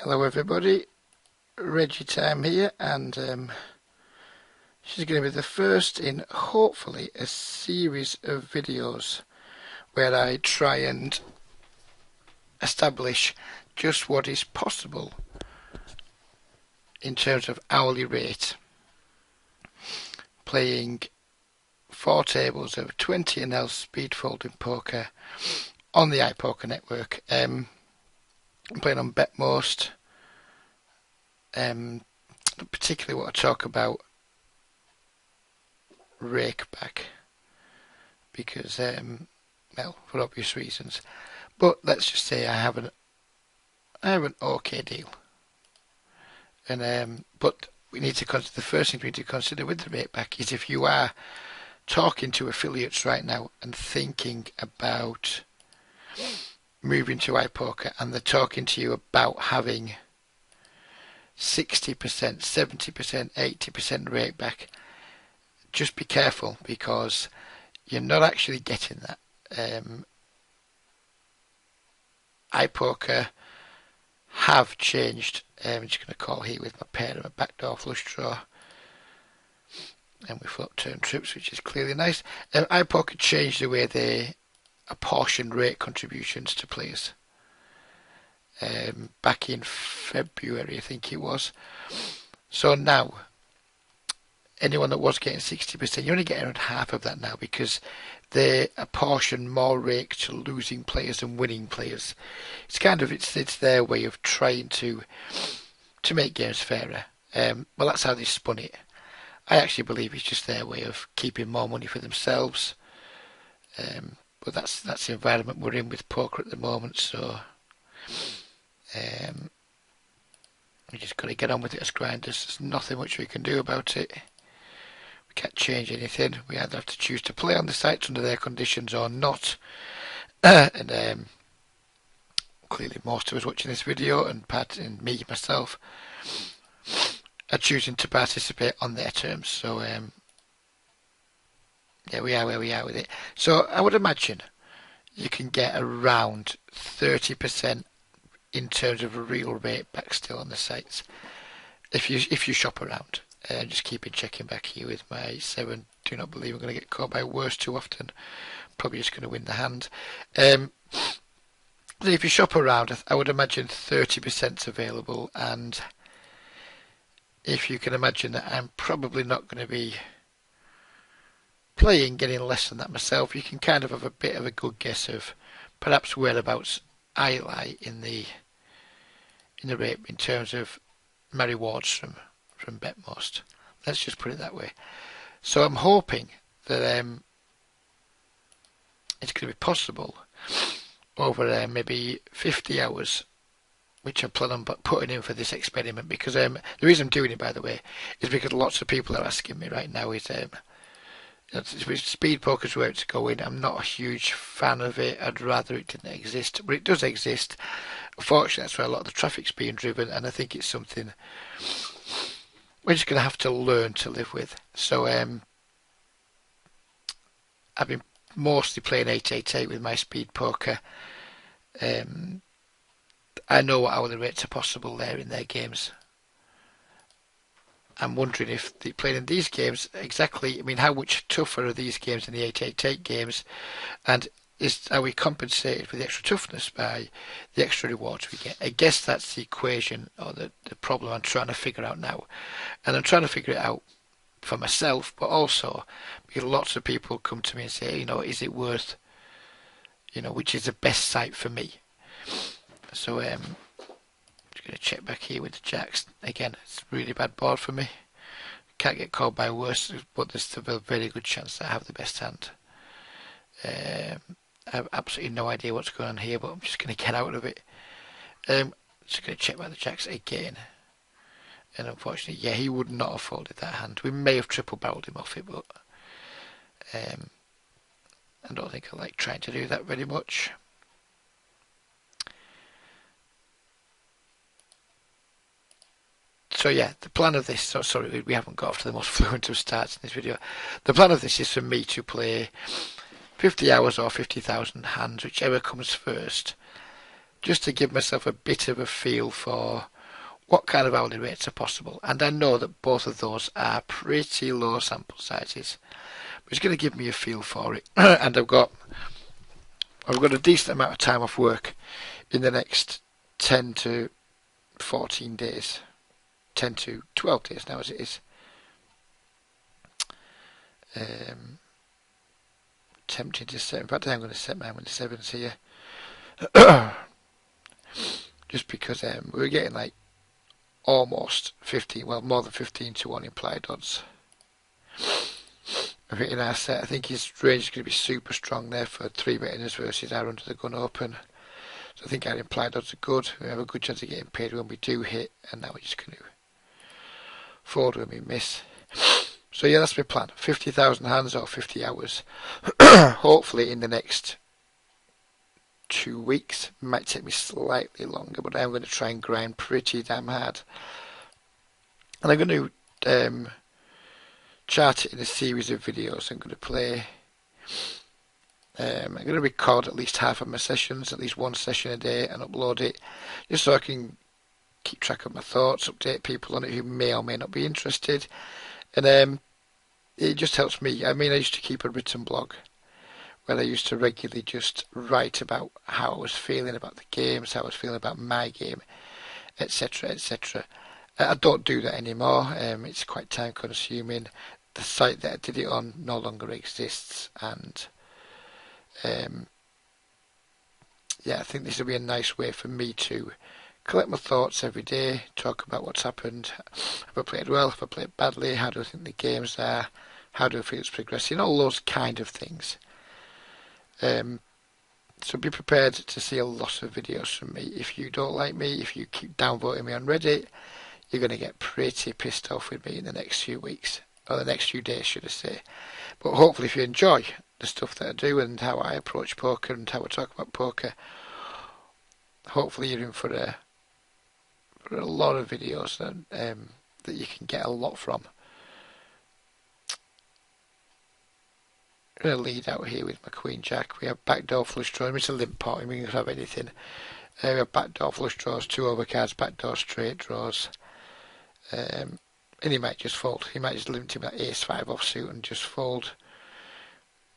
Hello everybody, Reggie Time here, and she's going to be the first in hopefully a series of videos where I try and establish just what is possible in terms of hourly rate playing 4 tables of 20NL speed folding poker on the iPoker network. I'm playing on BetMost. Particularly want to talk about rakeback because, well, for obvious reasons. But let's just say I have an okay deal. And but we need to consider, the first thing we need to consider with the rakeback is if you are talking to affiliates right now and thinking about moving to iPoker and they're talking to you about having 60%, 70%, 80% rate back, just be careful because you're not actually getting that. iPoker have changed. I'm just going to call here with my pair and a backdoor flush draw, and we flop turn trips, which is clearly nice. iPoker changed the way they apportion rate contributions to players. Back in February, I think it was. So now, anyone that was getting 60%, you're only getting around half of that now because they apportion more rake to losing players than winning players. It's kind of it's their way of trying to make games fairer. Well, that's how they spun it. I actually believe it's just their way of keeping more money for themselves. But that's the environment we're in with poker at the moment. So. We just got to get on with it as grinders. There's nothing much we can do about it. We can't change anything. We either have to choose to play on the sites under their conditions or not. And clearly most of us watching this video and me myself are choosing to participate on their terms. So yeah, we are where we are with it. So I would imagine you can get around 30% in terms of a real rate back still on the sites if you shop around. Just checking back here with my 7. Do not believe I'm going to get caught by worse too often. Probably just going to win the hand. If you shop around, I would imagine 30% available, and if you can imagine that I'm probably not going to be playing getting less than that myself, you can kind of have a bit of a good guess of perhaps whereabouts I lie in the rate in terms of my rewards from BetMost. Let's just put it that way. So I'm hoping that it's going to be possible over maybe 50 hours, which I plan on putting in for this experiment. Because the reason I'm doing it, by the way, is because lots of people are asking me right now is speed poker's where it's going. I'm not a huge fan of it. I'd rather it didn't exist, but it does exist. Unfortunately, that's where a lot of the traffic's being driven, and I think it's something we're just going to have to learn to live with. So I've been mostly playing 888 with my speed poker. I know what hourly rates are possible there in their games. I'm wondering if playing in these games exactly. I mean, how much tougher are these games than the 888 games, and are we compensated for the extra toughness by the extra rewards we get? I guess that's the equation or the problem I'm trying to figure out now, and I'm trying to figure it out for myself, but also because lots of people come to me and say, is it worth, which is the best site for me? So just going to check back here with the jacks. Again, it's a really bad board for me. Can't get called by worse, but there's still a very good chance that I have the best hand. I have absolutely no idea what's going on here, but I'm just going to get out of it. Just going to check by the jacks again. And unfortunately, yeah, he would not have folded that hand. We may have triple barreled him off it, but I don't think I like trying to do that very much. So yeah, the plan of this, sorry, we haven't got off to the most fluent of starts in this video. The plan of this is for me to play 50 hours or 50,000 hands, whichever comes first, just to give myself a bit of a feel for what kind of hourly rates are possible. And I know that both of those are pretty low sample sizes, but it's going to give me a feel for it. And I've got a decent amount of time off work in the next 10 to 14 days, 10 to 12 days now as it is. Tempting to set, in fact I'm going to set mine with the 7s here. Just because we're getting like almost 15, well more than 15 to 1 implied odds. I think in our set, I think his range is going to be super strong there for 3-bet inners versus our under the gun open. So I think our implied odds are good. We have a good chance of getting paid when we do hit, and now we're just going to fold when we miss. So yeah, that's my plan. 50,000 hands or 50 hours. Hopefully in the next 2 weeks. It might take me slightly longer, but I'm going to try and grind pretty damn hard. And I'm going to chart it in a series of videos. I'm going to play. I'm going to record at least half of my sessions, at least one session a day, and upload it, just so I can keep track of my thoughts, update people on it who may or may not be interested. And it just helps me. I mean, I used to keep a written blog where I used to regularly just write about how I was feeling about the games, how I was feeling about my game, etc., etc. I don't do that anymore. It's quite time consuming. The site that I did it on no longer exists, and yeah, I think this will be a nice way for me to collect my thoughts every day, talk about what's happened. Have I played well? Have I played badly? How do I think the games are? How do I feel it's progressing? All those kind of things. So be prepared to see a lot of videos from me. If you don't like me, if you keep downvoting me on Reddit, you're going to get pretty pissed off with me in the next few weeks, or the next few days, should I say. But hopefully if you enjoy the stuff that I do and how I approach poker and how I talk about poker, hopefully you're in for a lot of videos that you can get a lot from. I'm going to lead out here with my Queen Jack. We have backdoor flush draws. It's a limp pot. We can have anything. We have backdoor flush draws, 2 overcards, backdoor straight draws. And he might just fold. He might just limit him at ace-5 offsuit and just fold.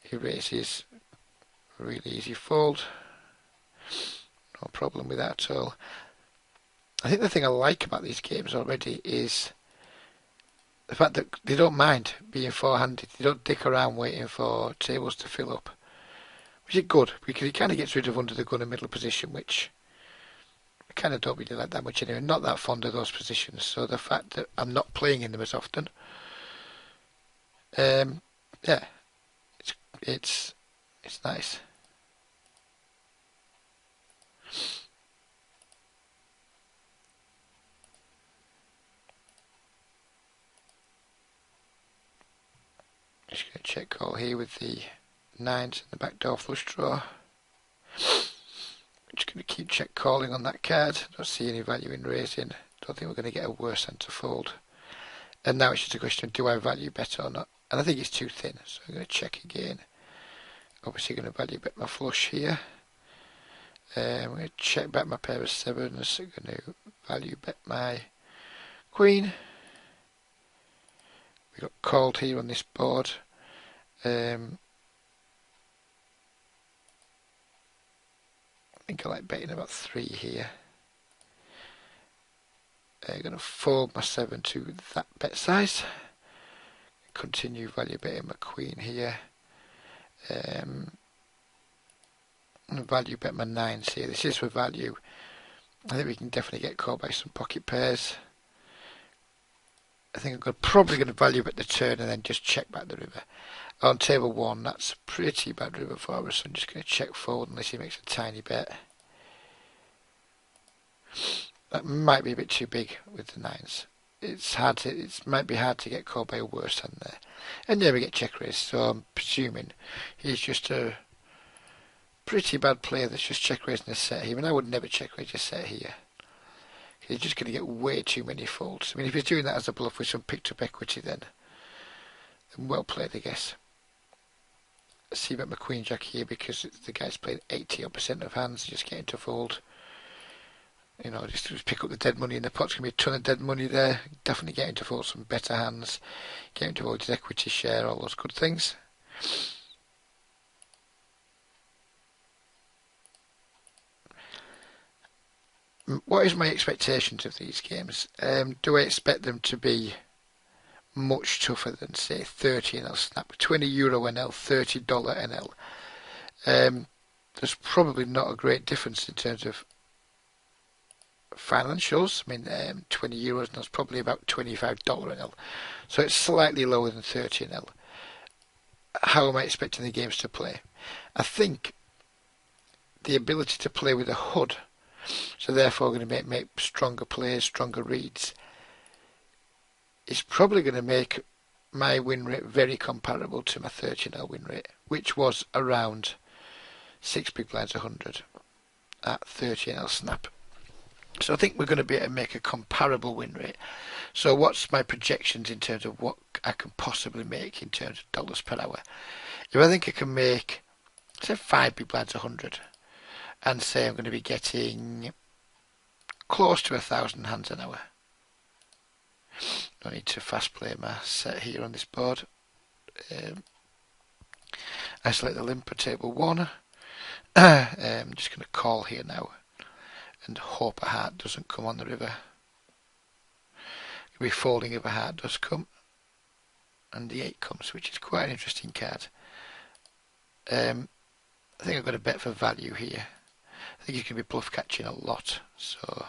He raises. Really easy fold. No problem with that at all. I think the thing I like about these games already is the fact that they don't mind being four-handed. They don't dick around waiting for tables to fill up, which is good because it kind of gets rid of under the gun and middle position, which I kind of don't really like that much anyway. Not that fond of those positions, so the fact that I'm not playing in them as often, yeah, it's nice. Just going to check call here with the 9s and the backdoor flush draw. Just going to keep check calling on that card. Don't see any value in raising. Don't think we're going to get a worse hand to fold. And now it's just a question of do I value bet or not. And I think it's too thin, so I'm going to check again. Obviously going to value bet my flush here. I'm going to check back my pair of 7s. I'm going to value bet my queen. We got called here on this board. I think I like betting about 3 here. I'm going to fold my 7 to that bet size. Continue value betting my queen here. And value bet my 9s here. This is for value. I think we can definitely get called by some pocket pairs. I think I'm probably going to value bet the turn and then just check back the river. On table 1, that's a pretty bad river for us, so I'm just going to check fold unless he makes a tiny bet. That might be a bit too big with the 9s. It might be hard to get called by a worse hand there. And there we get check raise, so I'm presuming he's just a pretty bad player that's just check raising a set here. And I would never check raise a set here. He's just going to get way too many folds. I mean, if he's doing that as a bluff with some picked up equity, then well played, I guess. Let's see about my Queen Jack here because the guy's played 80% of hands, just getting to fold. You know, just pick up the dead money in the pot. It's going to be a ton of dead money there. Definitely getting to fold some better hands, getting to avoid his equity share, all those good things. What is my expectations of these games? Do I expect them to be much tougher than, say, 30 NL Snap, €20 NL, $30 NL? There's probably not a great difference in terms of financials. I mean, €20 and that's probably about $25 NL, so it's slightly lower than 30 NL. How am I expecting the games to play? I think the ability to play with a HUD, so therefore going to make stronger plays, stronger reads, is probably going to make my win rate very comparable to my 30-0 win rate, which was around 6 big blinds 100 at 30-0 snap. So I think we're going to be able to make a comparable win rate. So what's my projections in terms of what I can possibly make in terms of dollars per hour? If I think I can make, say, 5 big blinds 100, and say I'm going to be getting close to 1,000 hands an hour. I need to fast play my set here on this board. I select the limper table 1. I'm just going to call here now and hope a heart doesn't come on the river. It'll be folding if a heart does come, and the 8 comes, which is quite an interesting card. I think I've got a bet for value here. I think he's going to be bluff catching a lot, so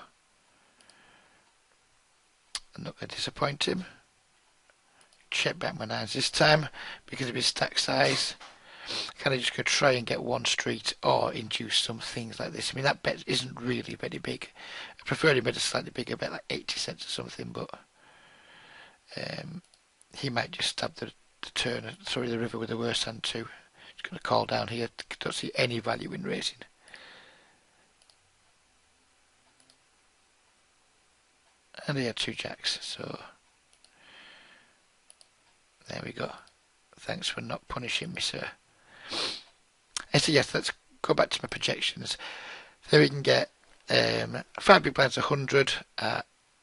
I'm not going to disappoint him. Check back my 9s this time because of his stack size. Kind of just going to try and get one street or induce some things like this. I mean, that bet isn't really very big. I prefer him bet a slightly bigger bet, like 80 cents or something, but he might just stab the river with the worst hand too. Just going to call down here. Don't see any value in raising. And he had 2 jacks, so there we go. Thanks for not punishing me, sir. And so yes, let's go back to my projections. There we can get 5 big blinds 100,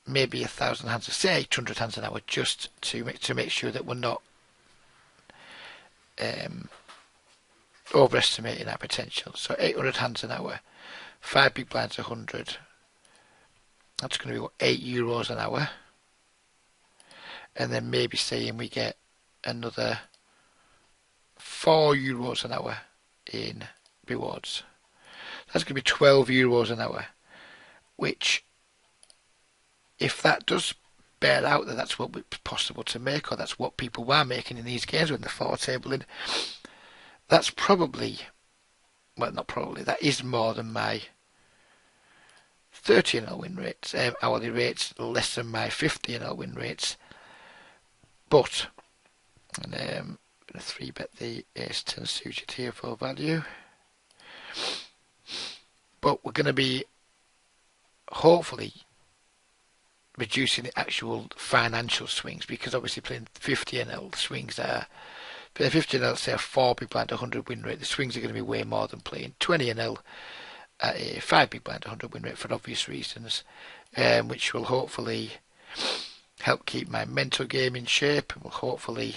maybe 1,000 hands, say 800 hands an hour, just to make sure that we're not overestimating our potential. So 800 hands an hour, 5 big blinds 100. That's going to be what, €8 an hour, and then maybe saying we get another €4 an hour in rewards. That's going to be €12 an hour, which, if that does bear out that that's what it's possible to make, or that's what people were making in these games when they're 4 tabling, that's probably, well, not probably, that is more than my 30-0 win rates, hourly rates, less than my 50-0 win rates. But I'm going to 3-bet the ace-10 suited here for value. But we're going to be hopefully reducing the actual financial swings, because obviously playing 50-NL swings are, playing 50-NL, say a 4 big blind 100 win rate, the swings are going to be way more than playing 20-NL at a 5 big blind 100 win rate for obvious reasons, which will hopefully help keep my mental game in shape, and will hopefully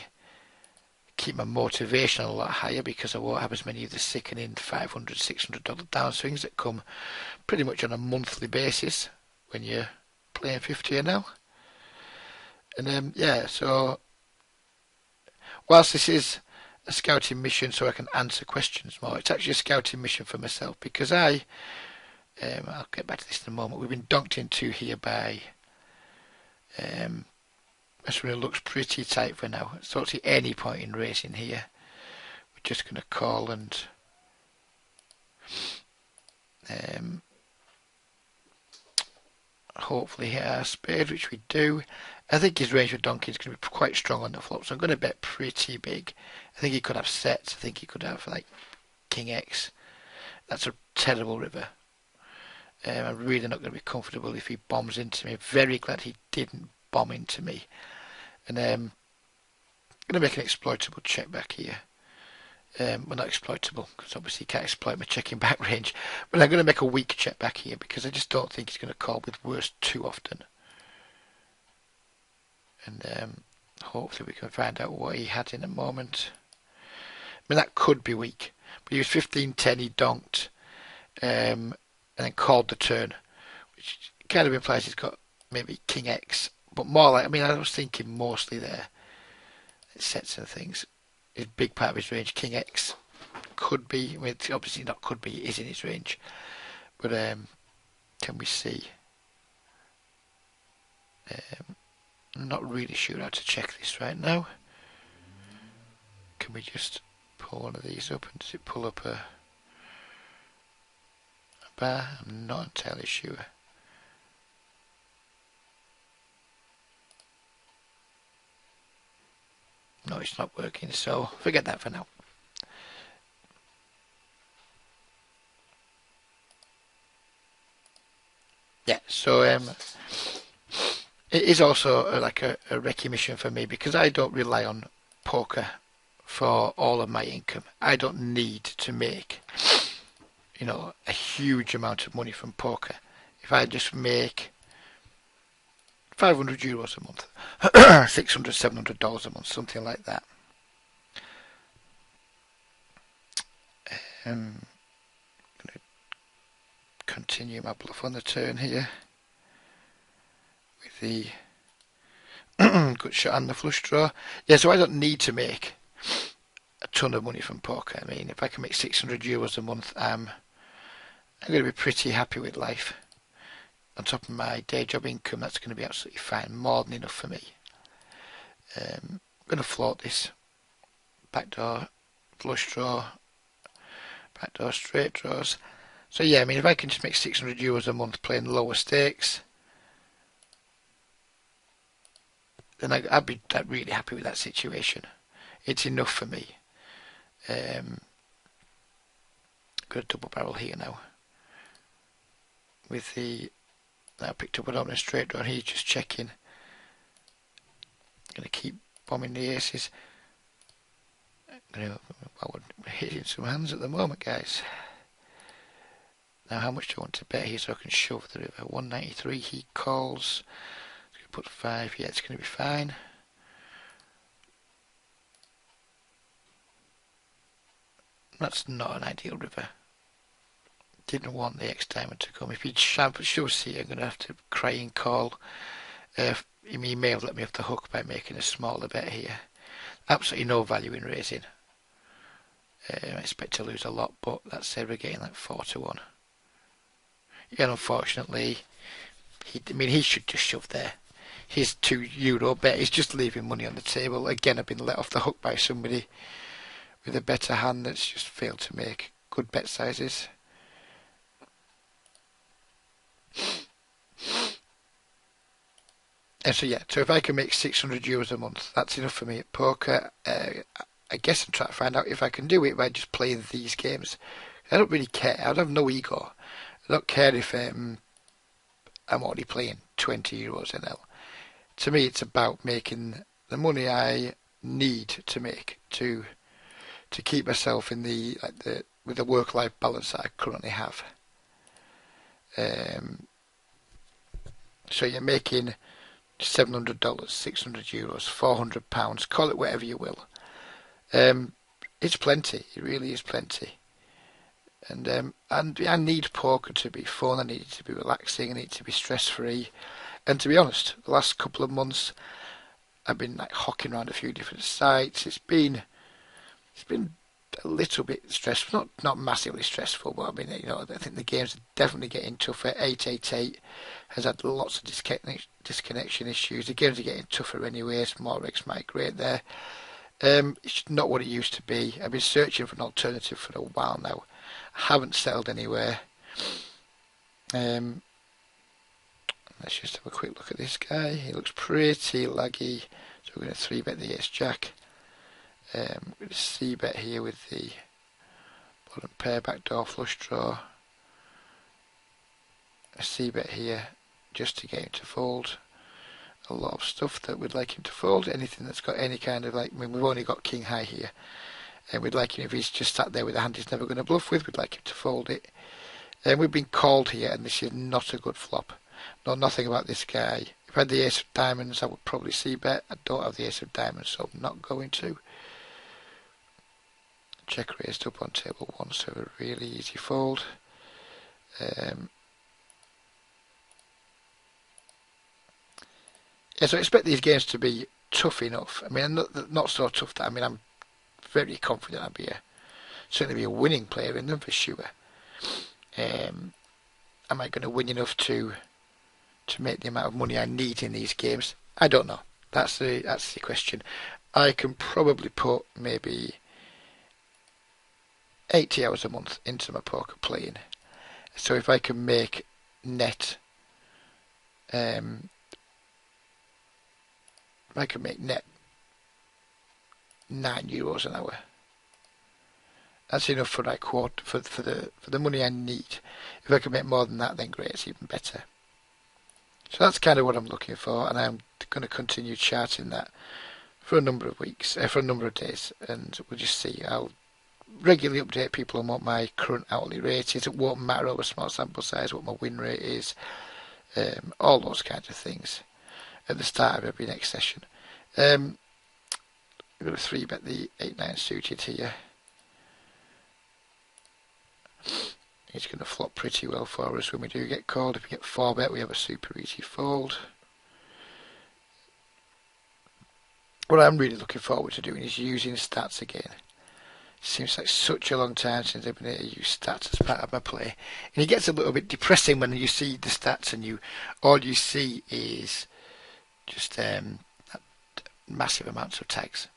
keep my motivation a lot higher, because I won't have as many of the sickening $500, $600 downswings that come pretty much on a monthly basis when you're playing 50-NL. And yeah, so whilst this is a scouting mission so I can answer questions more, it's actually a scouting mission for myself, because I'll get back to this in a moment, we've been donked into here by this one looks pretty tight for now. I don't see any point in racing here. We're just going to call and hopefully hit our spade, which we do. I think his range with donkey is going to be quite strong on the flop, so I'm going to bet pretty big. I think he could have sets. I think he could have like King X. That's a terrible river. I'm really not going to be comfortable if he bombs into me. Very glad he didn't bomb into me. And I'm going to make an exploitable check back here. Well, not exploitable, because obviously you can't exploit my checking back range. But I'm going to make a weak check back here because I just don't think he's going to call with worst too often. And hopefully we can find out what he had in a moment. I mean, that could be weak. But he was 15-10, he donked, and then called the turn, which kind of implies he's got maybe King X. But more like, I mean, I was thinking mostly there. It sets and things. Is a big part of his range. King X could be, I mean, it's obviously not could be, it is in his range. But can we see? I'm not really sure how to check this right now. Can we just pull one of these up and does it pull up a bar? I'm not entirely sure. No, it's not working, so forget that for now. Yeah, so it is also like a recognition for me because I don't rely on poker for all of my income. I don't need to make, a huge amount of money from poker. If I just make €500 a month, $600, $700 a month, something like that. I'm going to continue my bluff on the turn here with the good shot and the flush draw. Yeah, so I don't need to make a ton of money from poker. I mean, if I can make €600 a month, I'm going to be pretty happy with life. On top of my day job income, that's going to be absolutely fine, more than enough for me. I'm going to float this backdoor flush draw, backdoor straight draws. So yeah, I mean, if I can just make €600 a month playing lower stakes, then I'd be really happy with that situation. It's enough for me. Got a double barrel here now. With the now picked up an opening straight draw, and he's just checking. Going to keep bombing the aces. I would hitting some hands at the moment, guys. Now, how much do I want to bet here so I can shove the river? 193. He calls. He's going to put 5. Yeah, it's going to be fine. That's not an ideal river. Didn't want the X-Diamond to come. If he'd shoves here, I'm going to have to cry and call. He may have let me off the hook by making a smaller bet here. Absolutely no value in raising. I expect to lose a lot, but that said, we're getting like 4-1. Yeah, unfortunately, he should just shove there. His €2 bet is just leaving money on the table. Again, I've been let off the hook by somebody with a better hand that's just failed to make good bet sizes. And so yeah, so if I can make €600 a month, that's enough for me at poker. I guess I'm trying to find out if I can do it by just playing these games. I don't really care. I have no ego. I don't care if I'm only playing €20 NL. To me, it's about making the money I need to make to keep myself in with the work-life balance that I currently have. So you're making $700, €600, £400, call it whatever you will. It's plenty. It really is plenty. And I need poker to be fun. I need it to be relaxing. I need it to be stress-free. And to be honest, the last couple of months, I've been like hocking around a few different sites. It's been a little bit stressful, not massively stressful, but I mean, I think the games are definitely getting tougher. 888 has had lots of disconnection issues. The games are getting tougher anyway. More rigs migrate there. It's not what it used to be. I've been searching for an alternative for a while now. I haven't settled anywhere. Let's just have a quick look at this guy. He looks pretty laggy. So we're going to 3-bet the ace-jack. We're going to c-bet here with the bottom pair, backdoor flush draw. A c-bet here just to get him to fold. A lot of stuff that we'd like him to fold. Anything that's got any kind of we've only got king high here. And we'd like him, if he's just sat there with a hand he's never going to bluff with, we'd like him to fold it. And we've been called here, and this is not a good flop. Know nothing about this guy. If I had the ace of diamonds, I would probably see bet. I don't have the ace of diamonds, so I'm not going to. Check raised up on table 1, so a really easy fold. Yeah, so I expect these games to be tough enough. I mean, not so tough that, I mean, I'm very confident certainly be a winning player in them for sure. Am I going to win enough to make the amount of money I need in these games? I don't know. That's the question. I can probably put maybe 80 hours a month into my poker playing. So if I can make net, I can make net €9 an hour. That's enough for like for the money I need. If I can make more than that, then great, it's even better. So that's kind of what I'm looking for, and I'm going to continue charting that for a number of weeks, for a number of days, and we'll just see. I'll regularly update people on what my current hourly rate is. It won't matter over small sample size what my win rate is, all those kinds of things at the start of every next session. I'm going to 3-bet the 8-9 suited here. It's going to flop pretty well for us when we do get called. If we get 4-bet, we have a super easy fold. What I'm really looking forward to doing is using stats again. Seems like such a long time since I've been able to use stats as part of my play. And it gets a little bit depressing when you see the stats and all you see is just massive amounts of tags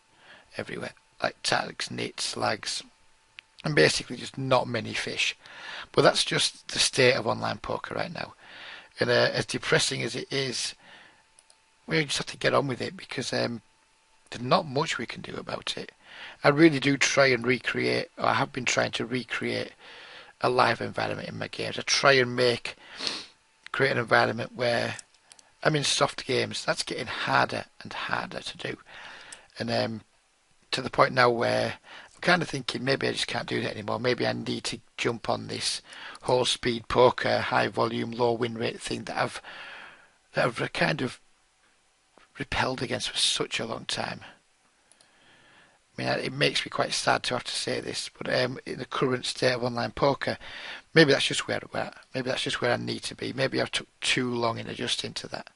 everywhere. Like tags, nits, lags, and basically just not many fish. But that's just the state of online poker right now. And as depressing as it is, we just have to get on with it because there's not much we can do about it. I really do try and recreate, or I have been trying to recreate a live environment in my games. I try and create an environment where I'm in soft games. That's getting harder and harder to do. And to the point now where I'm kind of thinking maybe I just can't do that anymore. Maybe I need to jump on this whole speed poker, high volume, low win rate thing that I've kind of repelled against for such a long time. I mean, it makes me quite sad to have to say this, but in the current state of online poker, maybe that's just where we're at. Maybe that's just where I need to be. Maybe I've took too long in adjusting to that.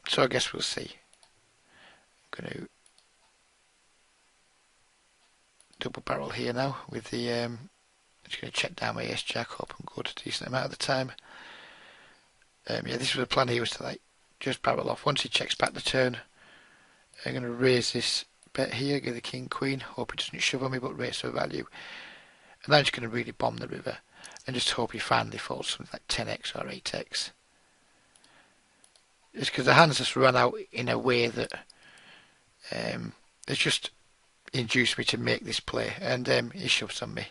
So I guess we'll see. I'm going to double barrel here now with the. I'm just going to check down my ace jack, hope I'm good a decent amount of the time. Yeah, this was the plan here, was to like just barrel off. Once he checks back the turn, I'm going to raise this bet here, get the king queen, hope he doesn't shove on me, but raise for value. And then I'm just going to really bomb the river and just hope he finally falls something like 10x or 8x. It's because the hands just run out in a way that it's just induced me to make this play, and he shoves on me,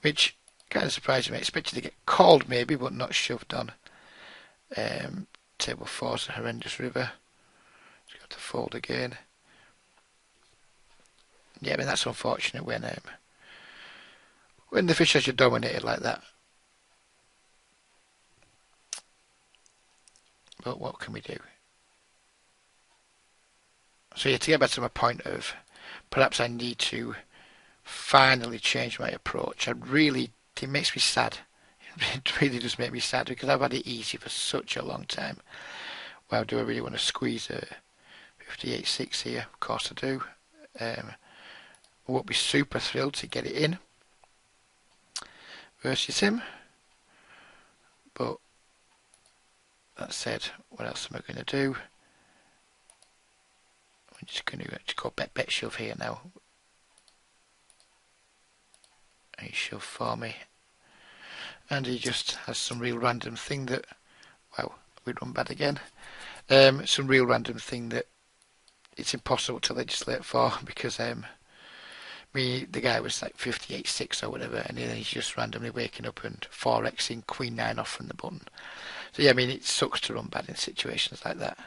which kind of surprised me. I expected to get called maybe, but not shoved on. Table 4 is a horrendous river. Just got to fold again. Yeah, I mean that's unfortunate when the fish has you dominated like that. But what can we do? So yeah, to get back to my point of perhaps I need to finally change my approach. It makes me sad. It really does make me sad because I've had it easy for such a long time. Well, do I really want to squeeze a 58.6 here? Of course I do. I won't be super thrilled to get it in versus him. But that said, what else am I going to do? I'm just going to go bet shove here now. He shoved for me. And he just has some real random thing that, wow, we run bad again. Some real random thing that it's impossible to legislate for because the guy was like 58.6 or whatever, and then he's just randomly waking up and 4xing queen 9 off from the button. So yeah, I mean it sucks to run bad in situations like that.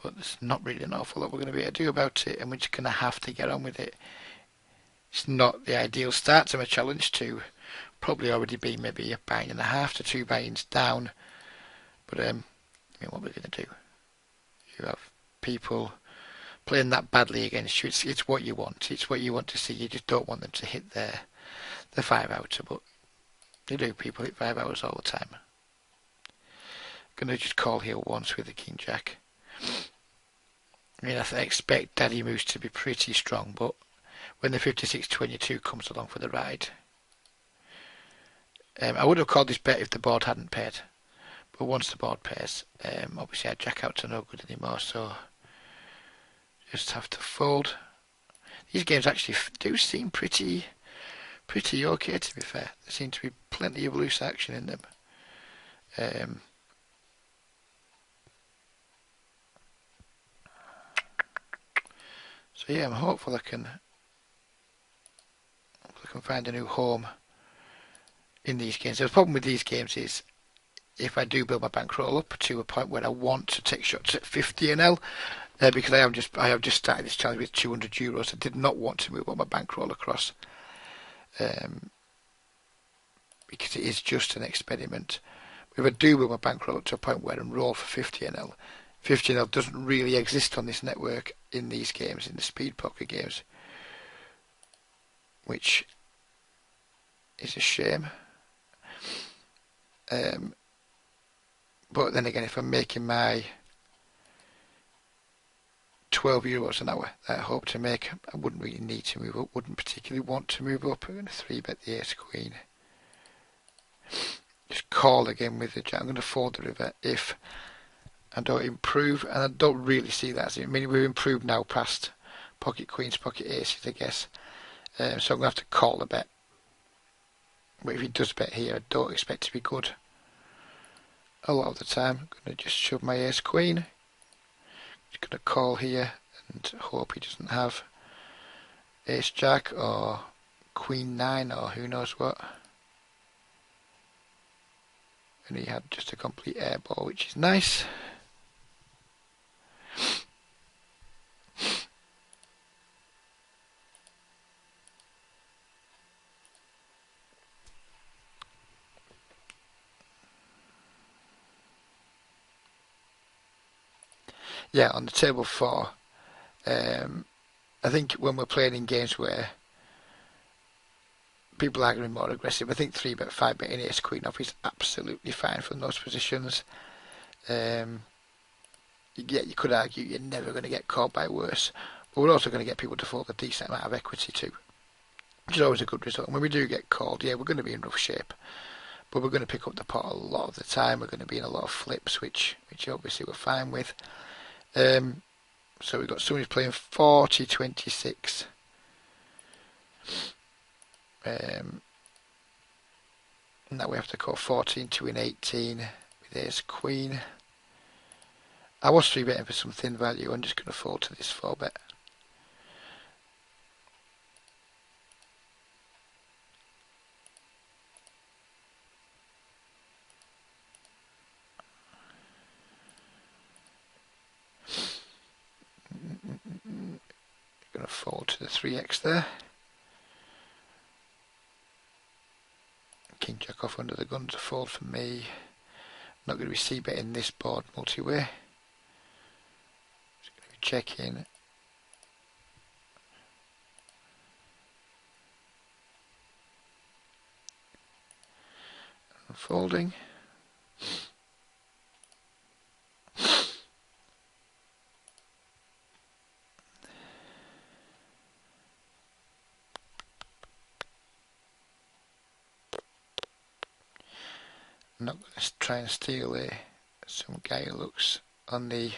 but there's not really an awful lot we're going to be able to do about it, and we're just going to have to get on with it. It's not the ideal start to my challenge to probably already be maybe a buy-in and a half to 2 buy-ins down, but I mean, what we're going to do? You have people playing that badly against you. It's what you want. It's what you want to see. You just don't want them to hit the 5-outer, but they do. People hit 5-outers all the time. Going to just call here once with the King Jack. I mean, I expect Daddy Moose to be pretty strong, but when the 56-22 comes along for the ride, I would have called this bet if the board hadn't paired, but once the board pairs, obviously our Jack outs are no good anymore, so just have to fold. These games actually do seem pretty okay, to be fair. There seems to be plenty of loose action in them. So yeah, I'm hopeful I can find a new home in these games. The problem with these games is if I do build my bankroll up to a point where I want to take shots at 50 NL, because I have just started this challenge with €200. I did not want to move on my bankroll across, because it is just an experiment. If I do move my bankroll up to a point where I'm roll for 50 NL, 50 NL doesn't really exist on this network in these games, in the speed poker games, which is a shame. But then again, if I'm making my €12 an hour that I hope to make, I wouldn't really need to move up, wouldn't particularly want to move up. I'm going to 3-bet the ace queen. Just call again with the jack. I'm going to fold the river if I don't improve, and I don't really see that. I mean, we've improved now past pocket queens, pocket aces, I guess. So I'm going to have to call a bet. But if he does bet here, I don't expect to be good a lot of the time. I'm going to just shove my ace queen. Just going to call here and hope he doesn't have ace jack or queen 9 or who knows what. And he had just a complete air ball, which is nice. Yeah, on the table 4, I think when we're playing in games where people are going to be more aggressive, I think 3-bet, 5-betting ace queen off is absolutely fine from those positions. Yeah, you could argue you're never going to get caught by worse, but we're also going to get people to fold a decent amount of equity too, which is always a good result. And when we do get called, yeah, we're going to be in rough shape, but we're going to pick up the pot a lot of the time. We're going to be in a lot of flips, which obviously we're fine with. So we've got someone who's playing 40-26. Now we have to call 14 to an 18 with ace queen. I was 3-betting for some thin value. I'm just going to fold to this 4-bet. Going to fold to the 3x there. King jack off under the gun to fold for me. Not going to be c-betting this board multi-way. Just going to be checking. And folding. I'm not going to try and steal some guy who looks on the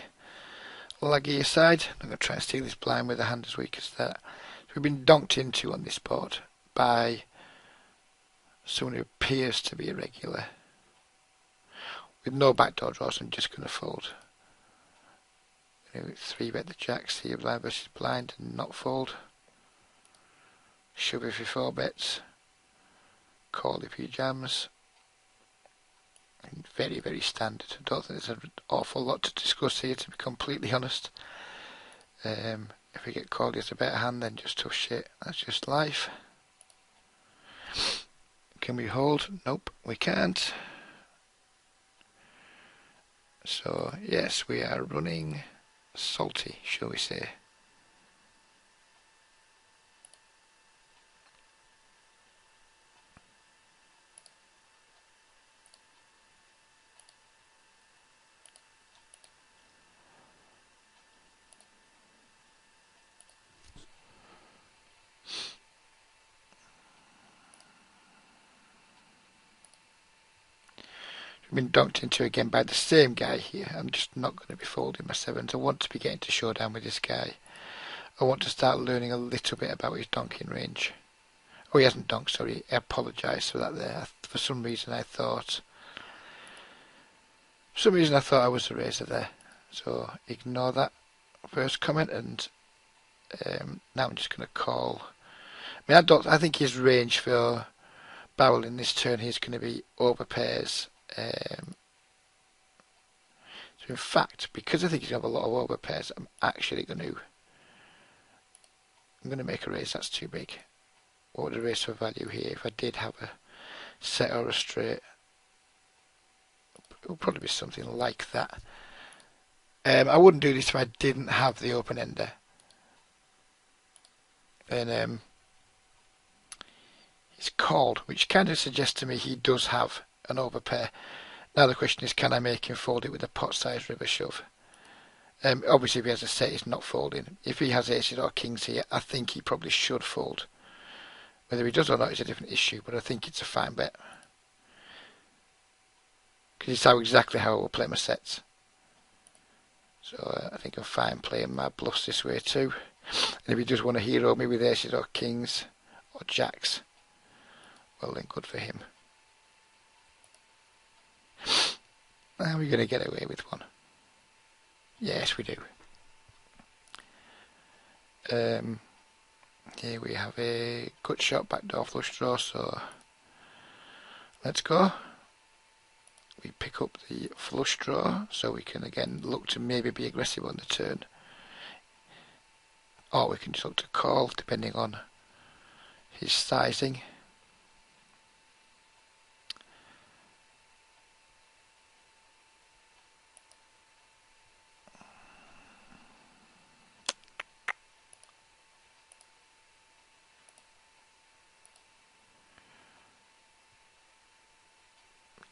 laggier side. I'm going to try and steal this blind with a hand as weak as that. So we've been donked into on this board by someone who appears to be a regular. With no backdoor draws, I'm just going to fold. 3-bet the jacks here, blind versus blind, and not fold. Shove if you 4-bets. Call if you jams. Very, very standard. I don't think there's an awful lot to discuss here, to be completely honest. If we get called as a better hand, then just tough shit. That's just life. Can we hold? Nope, we can't. So, yes, we are running salty, shall we say. I've been dunked into again by the same guy here. I'm just not going to be folding my sevens. I want to be getting to showdown with this guy. I want to start learning a little bit about his donking range. Oh, he hasn't donked, sorry. I apologise for that there. For some reason I thought I was a razor there. So ignore that first comment, and now I'm just going to call. I mean, I think his range for barreling this turn here is going to be over pairs. So in fact, because I think he's going to have a lot of over pairs, I'm going to make a raise. That's too big. What would a raise for value here if I did have a set or a straight? It would probably be something like that. I wouldn't do this if I didn't have the open ender. And he's called, which kind of suggests to me he does have an overpair. Now the question is, can I make him fold it with a pot-sized river shove? Obviously, if he has a set, he's not folding. If he has aces or kings here, I think he probably should fold. Whether he does or not is a different issue, but I think it's a fine bet. Because it's exactly how I will play my sets. So I think I'm fine playing my bluffs this way too. And if he does want to hero me with aces or kings or jacks, well then good for him. Are we going to get away with one? Yes, we do. Here we have a cut shot backdoor flush draw, so let's go. We pick up the flush draw, so we can again look to maybe be aggressive on the turn. Or we can just look to call, depending on his sizing.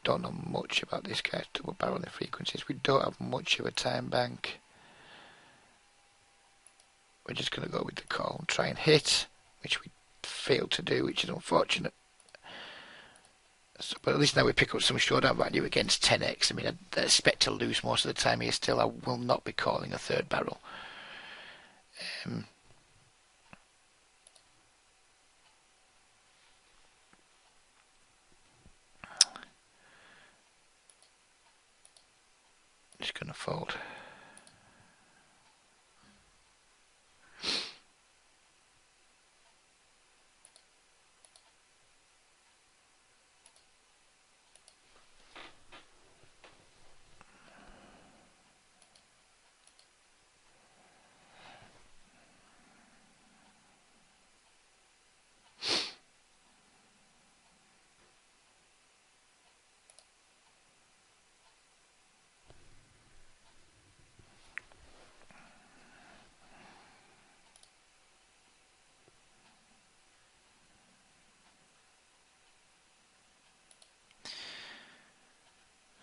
Don't know much about this guy's double barreling frequencies. We don't have much of a time bank. We're just going to go with the call and try and hit, which we failed to do, which is unfortunate. So, but at least now we pick up some showdown value against 10x. I mean, I expect to lose most of the time here still. I will not be calling a third barrel. Just going to fold.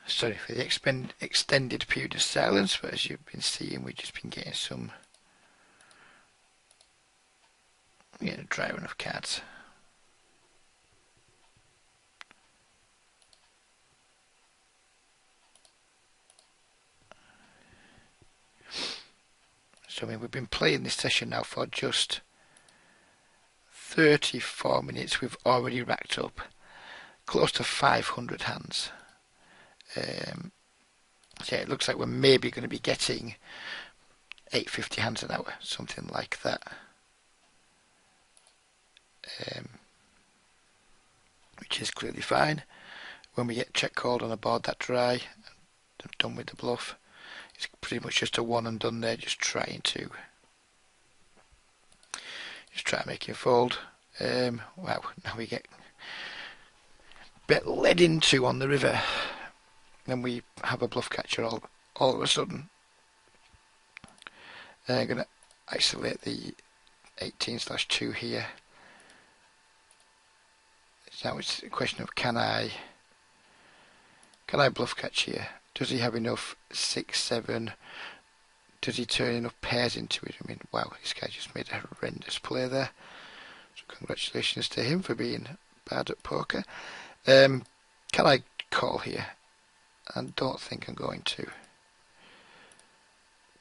Sorry for the extended period of silence, but as you've been seeing, we've just been getting some dry run of cards. So I mean, we've been playing this session now for just 34 minutes. We've already racked up close to 500 hands. So yeah, it looks like we're maybe going to be getting 850 hands an hour, something like that. Which is clearly fine. when we get check called on a board that dry, I'm done with the bluff. It's pretty much just a one and done there, just try and make him fold. Wow, now we get a bit led into on the river. Then we have a bluff catcher all of a sudden. I'm going to isolate the 18/2 here. Now it's a question of can I bluff catch here? Does he have enough 6-7? Does he turn enough pairs into it? I mean, wow, this guy just made a horrendous play there. So congratulations to him for being bad at poker. Can I call here? I don't think I'm going to.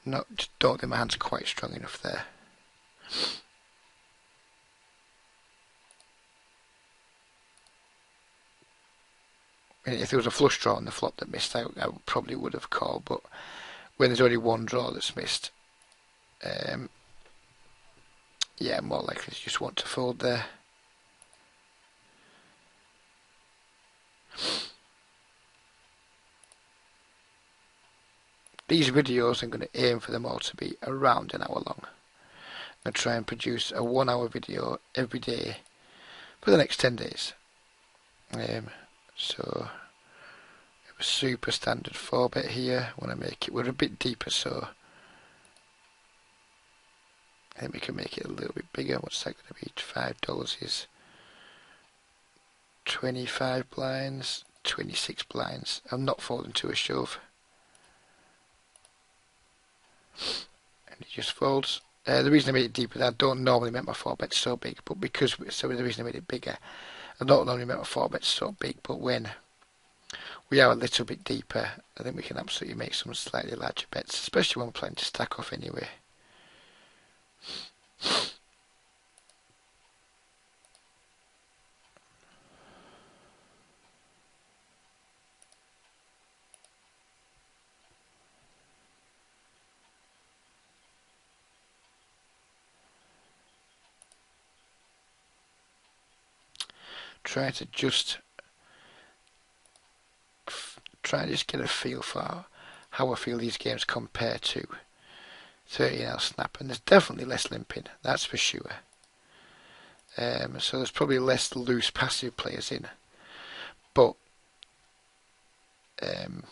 Don't think my hand's quite strong enough there. I mean, if there was a flush draw on the flop that missed out, I probably would have called, but when there's only one draw that's missed, yeah, more likely to just want to fold there. These videos, I'm going to aim for them all to be around an hour long. I'm going to try and produce a 1 hour video every day for the next 10 days. So a super standard 4-bet here. I want to make it, we're a bit deeper, so I think we can make it a little bit bigger. What's that going to be? $5 is 25 blinds, 26 blinds. I'm not folding to a shove. And he just folds. The reason I made it deeper, I don't normally make my 4-bets so big, but the reason I made it bigger, I don't normally make my 4-bets so big, but when we are a little bit deeper, I think we can absolutely make some slightly larger bets, especially when we're planning to stack off anyway. Try and just get a feel for how I feel these games compare to 13L Snap, and there's definitely less limping, that's for sure. So there's probably less loose passive players in, but there's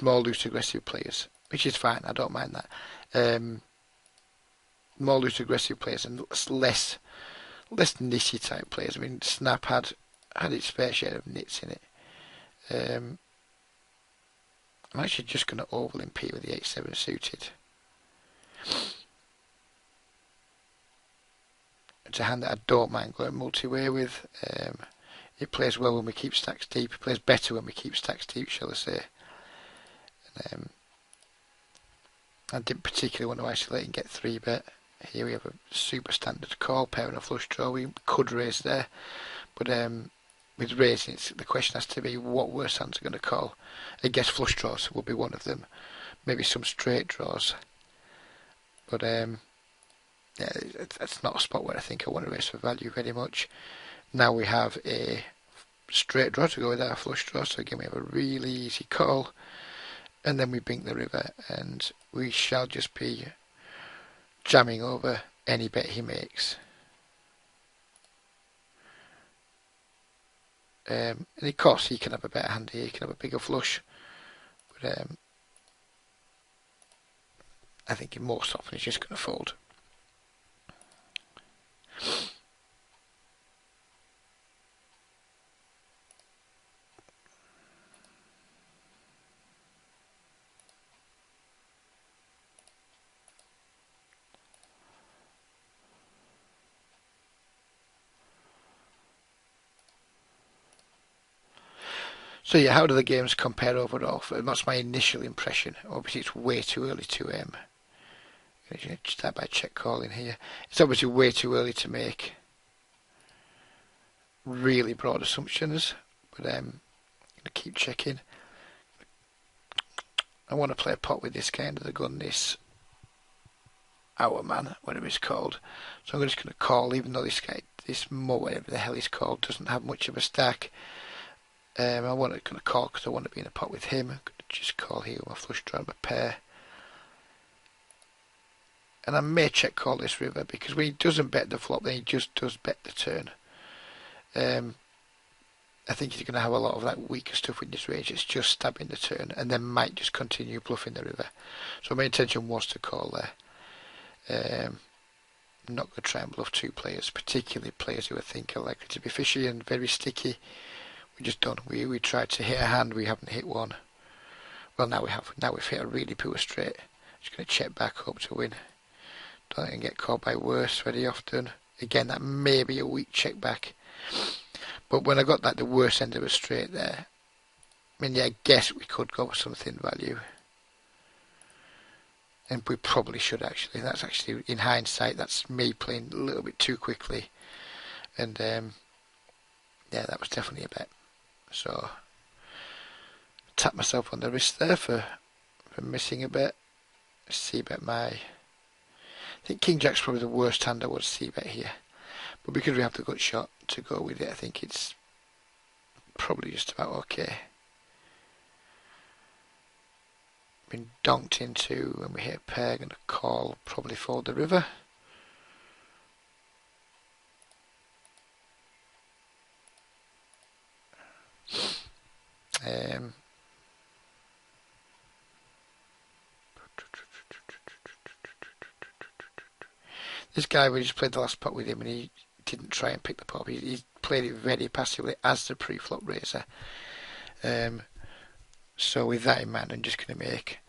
more loose aggressive players, which is fine, I don't mind that. More loose aggressive players and less nitty type players. I mean, Snap had its fair share of nits in it. I'm actually just going to over limp here with the 8-7 suited. It's a hand that I don't mind going multi-way with. It plays well when we keep stacks deep. It plays better when we keep stacks deep, shall I say. And, I didn't particularly want to isolate and get 3-bet. Here we have a super standard call, pair and a flush draw. We could raise there, but with raising, the question has to be what worse hands are going to call. I guess flush draws will be one of them, maybe some straight draws. But yeah, that's not a spot where I think I want to raise for value very much. Now we have a straight draw to go with our flush draw, so again we have a really easy call, and then we bink the river, and we shall just be jamming over any bet he makes. And of course he can have a better hand here, he can have a bigger flush, but I think most often he's just going to fold. So yeah, how do the games compare overall? That's my initial impression. Obviously it's way too early to start by check calling here. It's obviously way too early to make really broad assumptions, but I'm going to keep checking. I want to play a pot with this guy under the gun, this Our Man, whatever it's called. So I'm just going to call, even though this guy this Mo, whatever the hell he's called, doesn't have much of a stack. I want to kind of call because I want to be in a pot with him. I'm going to just call here with my flush draw and my pair. And I may check call this river because when he doesn't bet the flop, then he just does bet the turn. I think he's going to have a lot of that weaker stuff in this range. It's just stabbing the turn and then might just continue bluffing the river. So my intention was to call there. I'm not going to try and bluff two players, particularly players who I think are likely to be fishy and very sticky. We just don't. We tried to hit a hand, we haven't hit one. Well, now we have. Now we've hit a really poor straight. Just going to check back, hope to win. Don't think I can get called by worse very often. Again, that may be a weak check back. But when I got like the worst end of a straight there, I mean, yeah, I guess we could go for some thin value. And we probably should actually. That's actually, in hindsight, that's me playing a little bit too quickly. And yeah, that was definitely a bet. So, tap myself on the wrist there for missing a bet. C-bet my... I think King Jack's probably the worst hand I would C-bet here. But because we have the gut shot to go with it, I think it's probably just about okay. Been donked into when we hit a pair, going to call, probably fold the river. This guy, we just played the last pot with him and he didn't try and pick the pot. He played it very passively as the pre-flop raiser. So with that in mind, I'm just going to make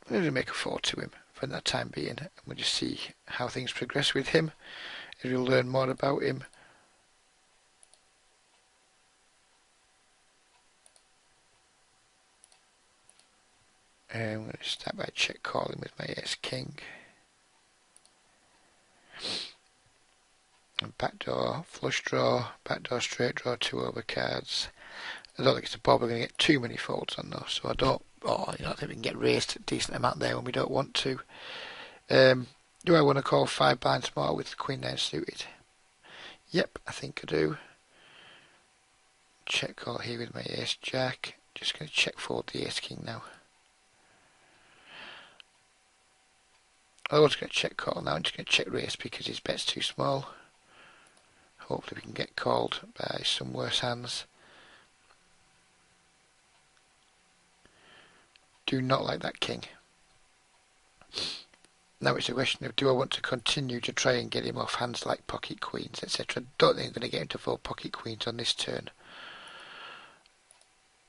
a 4 to him for that time being. And we'll just see how things progress with him. And we'll learn more about him. And I'm going to start by check calling with my ace-king. Backdoor, flush draw, backdoor straight draw, 2 overcards. I don't think it's a bob, we're going to get too many folds on those, so I don't think we can get raised a decent amount there when we don't want to. Do I want to call 5 blinds more with Queen 9 suited? Yep, I think I do. Check call here with my ace jack. Just going to check fold the ace king now. I was going to check call now, I'm just going to check raise because his bet's too small. Hopefully we can get called by some worse hands. Do not like that king. Now it's a question of, do I want to continue to try and get him off hands like pocket queens, etc. Don't think I'm going to get him to fold pocket queens on this turn.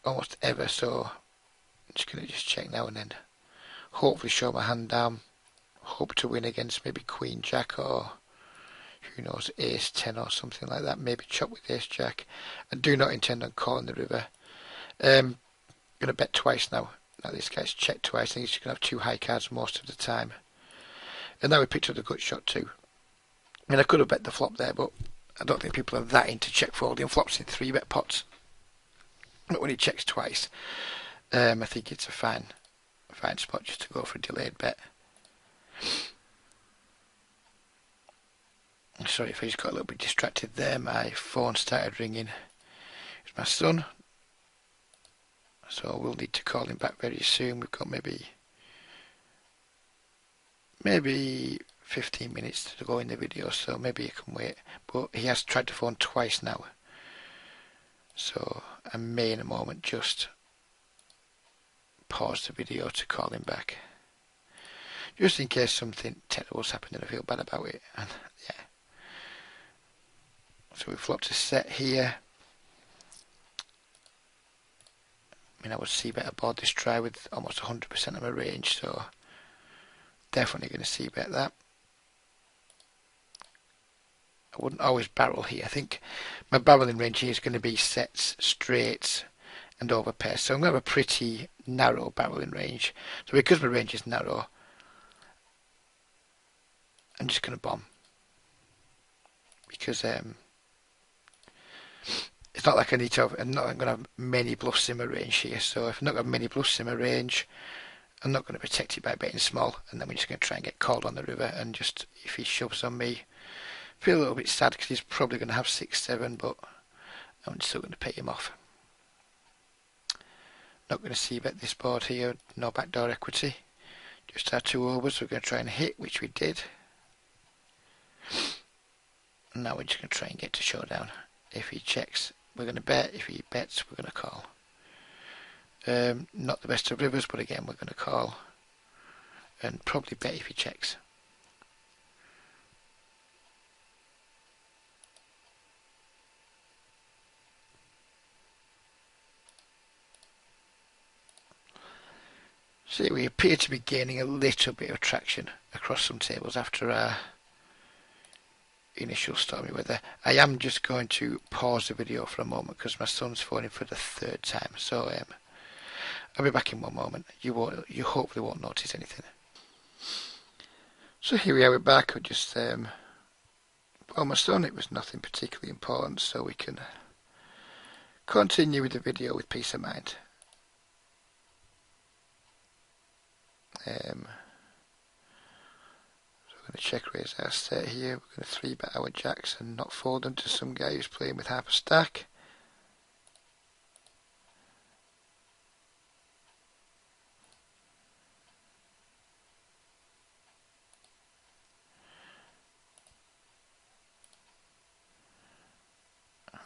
Almost ever, so I'm just going to check now and then. Hopefully show my hand down. Hope to win against maybe Queen Jack or who knows, Ace 10 or something like that. Maybe chop with Ace Jack. I do not intend on calling the river. Going to bet twice now. Now this guy's checked twice. I think he's going to have 2 high cards most of the time. And now we picked up the gut shot too. I mean, I could have bet the flop there, but I don't think people are that into check folding flops in 3-bet pots. But when he checks twice, I think it's a fine spot just to go for a delayed bet. Sorry if I just got a little bit distracted there. My phone started ringing. It's my son. So we'll need to call him back very soon. We've got maybe 15 minutes to go in the video, so maybe he can wait. But he has tried to phone twice now. So I may in a moment just pause the video to call him back. Just in case something terrible's happened and I feel bad about it. And yeah. So we flopped a set here. I mean, I would c-bet aboard this try with almost 100% of my range, so definitely going to c-bet that. I wouldn't always barrel here. I think my barreling range here is going to be sets, straights and over pairs. So I'm going to have a pretty narrow barreling range. So because my range is narrow, I'm just going to bomb. Because it's not like I need to have, I'm not going to have many bluffs in my range here. So if I'm not got many bluffs in my range, I'm not going to protect it by betting small. And then we're just going to try and get called on the river. And just, if he shoves on me, feel a little bit sad because he's probably going to have 6-7, but I'm still going to pay him off. Not going to see bet this board here, no backdoor equity. Just our 2 overs, we're going to try and hit, which we did. And now we're just going to try and get to showdown. If he checks, we're going to bet. If he bets, we're going to call. Not the best of rivers, but again, we're going to call. And probably bet if he checks. See, we appear to be gaining a little bit of traction across some tables after our initial stormy weather. I am just going to pause the video for a moment because my son's phoning for the 3rd time. So I'll be back in one moment. You hopefully won't notice anything. So here we are, we're back. I just on my son, it was nothing particularly important, so we can continue with the video with peace of mind. So we're going to check raise our set here. We're going to 3-bet our jacks and not fold them to some guy who's playing with half a stack.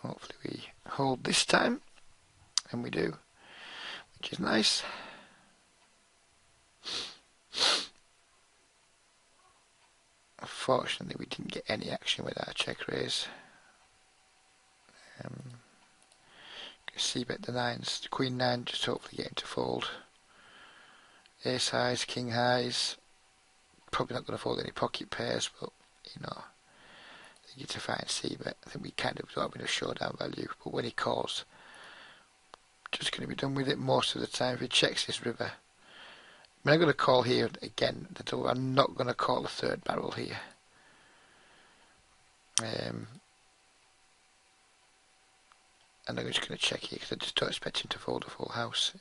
Hopefully we hold this time, and we do, which is nice. Unfortunately, we didn't get any action with our check raise. C-bet the 9s, the Queen 9, just hopefully get him to fold. Ace highs, King highs. Probably not going to fold any pocket pairs, but you know, you get to find C-bet. I think we kind of got a bit of showdown value, but when he calls, just going to be done with it most of the time. If he checks his river, I mean, I'm going to call here again. I'm not going to call the 3rd barrel here. And I'm just going to check here because I just don't expect him to fold a full house.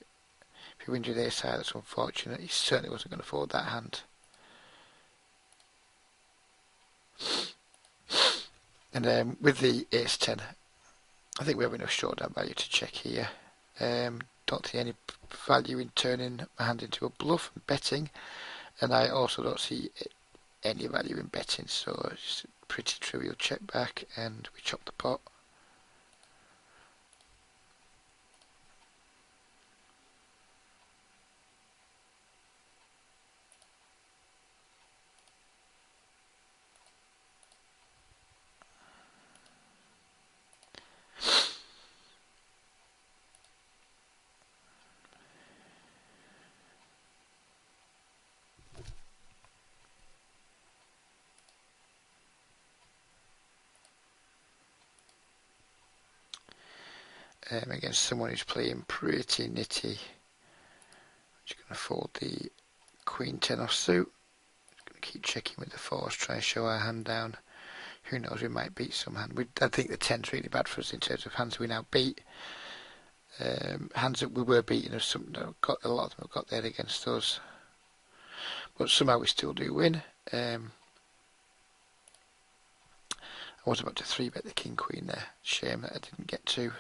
If he wins with ace high, that's unfortunate. He certainly wasn't going to fold that hand. And with the ace 10, I think we have enough showdown value to check here. Don't see any value in turning my hand into a bluff and betting, and I also don't see any value in betting, so it's a pretty trivial check back, and we chop the pot. Against someone who's playing pretty nitty. Just going to fold the Queen 10 off suit. Going to keep checking with the 4s, try and show our hand down. Who knows, we might beat some hand. I think the 10's really bad for us in terms of hands we now beat. Hands that we were beating, a lot of them have got there against us. But somehow we still do win. I was about to 3-bet the King Queen there. Shame that I didn't get to.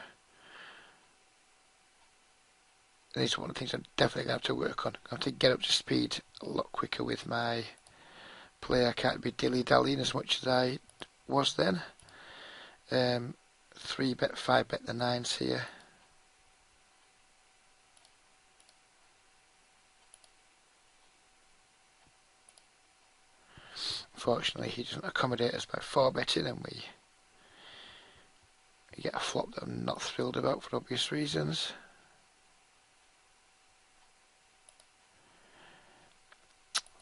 And these are one of the things I'm definitely going to have to work on. I have to get up to speed a lot quicker with my play. I can't be dilly-dallying as much as I was then. 3-bet, 5-bet the 9s here. Unfortunately, he doesn't accommodate us by 4-betting, and we get a flop that I'm not thrilled about for obvious reasons.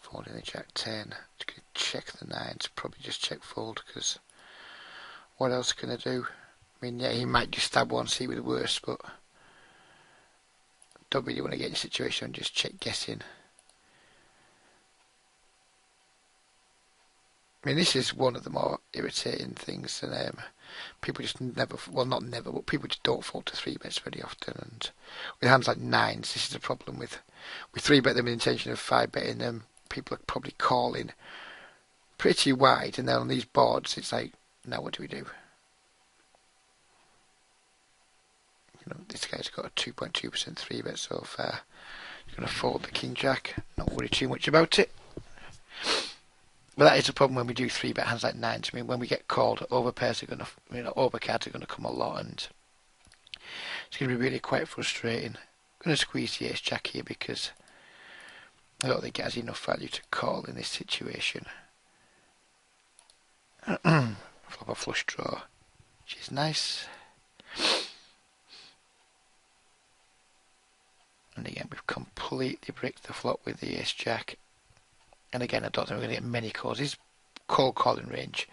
Folding the Jack 10. Just going to check the 9s, probably just check fold, because what else can I do? I mean, yeah, he might just stab one, see with the worst, but don't really want to get in a situation and just check guessing. I mean, this is one of the more irritating things, and people just never, well, not never, but people just don't fold to 3-bets very often. And with hands like 9s, this is a problem with. We 3-bet them with the intention of 5-betting them. People are probably calling pretty wide, and then on these boards, it's like Now what do we do? This guy's got a 2.2% 3-bet so far. He's going to fold the king jack. Not worry too much about it. But that is a problem when we do 3-bet hands like nines. I mean, when we get called, overpairs are going to, overcards are going to come a lot, and it's going to be really quite frustrating. I'm going to squeeze the ace jack here because I don't think it has enough value to call in this situation. Flop a flush draw, which is nice. And again, we've completely bricked the flop with the ace jack. And again, I don't think we're going to get many calls. His calling range,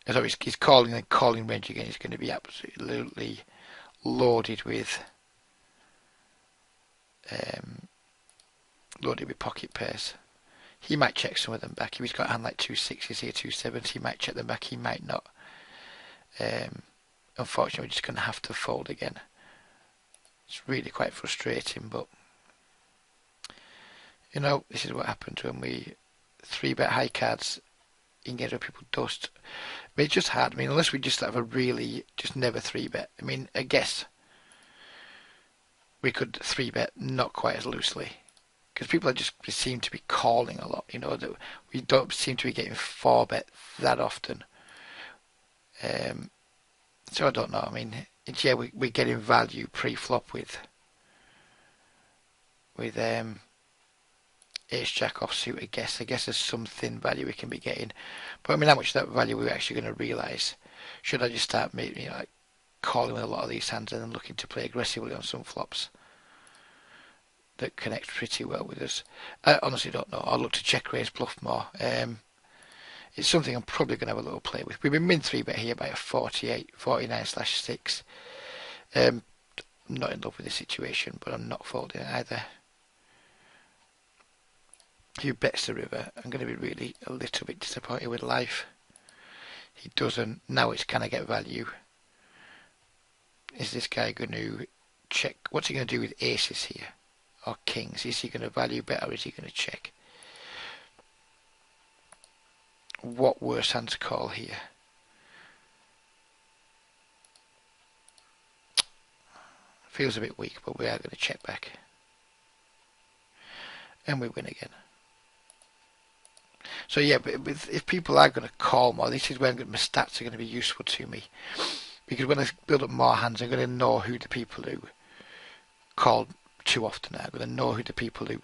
as always, his calling and calling range again is going to be absolutely loaded with pocket pairs. He might check some of them back. If he's got a hand like 2/6s here, 2/7s, he might check them back. He might not. Unfortunately, we're just going to have to fold again. It's really quite frustrating, but this is what happens when we 3-bet high cards. You can get rid of people dust. I mean, it's just hard. I mean, unless we just have a really just never 3-bet. I mean, I guess we could 3-bet not quite as loosely because people seem to be calling a lot. That we don't seem to be getting 4-bet that often. So I don't know. I mean, we're getting value pre-flop with ace jack offsuit. I guess there's some thin value we can be getting, but I mean, how much of that value we're actually going to realise? Should I just start calling with a lot of these hands and then looking to play aggressively on some flops that connect pretty well with us? I honestly don't know. I'll look to check raise bluff more. It's something I'm probably going to have a little play with. We've been min 3-bet here by a 49/6. I'm not in love with the situation, but I'm not folding it either. He bets the river. I'm going to be really a little bit disappointed with life. He doesn't. Now it's can I get value? Is this guy going to check? What's he going to do with aces here? Or kings? Is he going to value bet or is he going to check? What worse hand to call here? Feels a bit weak, but we are going to check back. And we win again. So yeah, but if people are going to call more, this is when my stats are going to be useful to me. Because when I build up more hands, I'm going to know who the people who call too often are. I'm going to know who the people who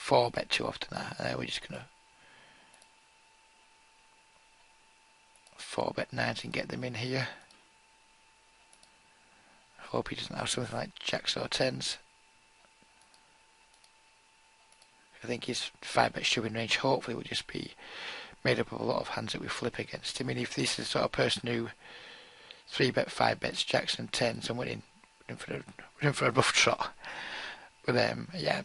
4-bet too often are. And then we're just going to 4-bet nines and get them in here. Hope he doesn't have something like jacks or tens. I think his 5-bet shoving range hopefully will just be made up of a lot of hands that we flip against. I mean, if this is the sort of person who 3-bet, 5-bets, jacks and tens, and we're in for a rough trot. But yeah,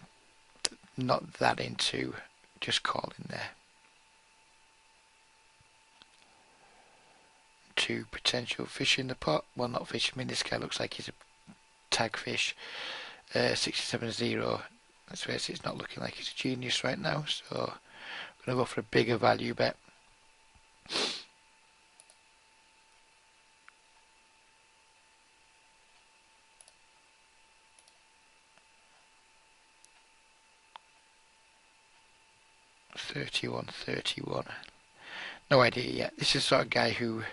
not that into just calling there. 2 potential fish in the pot. Well, not fish. I mean, this guy looks like he's a tag fish. 67-0. Let's face it, it's not looking like he's a genius right now. So I'm going to go for a bigger value bet. $31.31. No idea yet. This is the sort of guy who